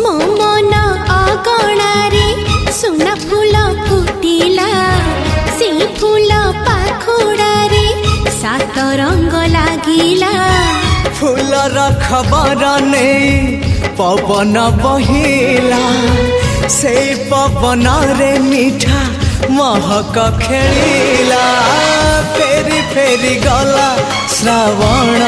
मो मन अगणारे सुना फूल फुटिला से फूल पाखुड़ारे सात रंग लागिला फूलर खबर नहीं पवन बहिला से पवन रे मीठा महक खेलिला फेरी फेरी गला श्रावण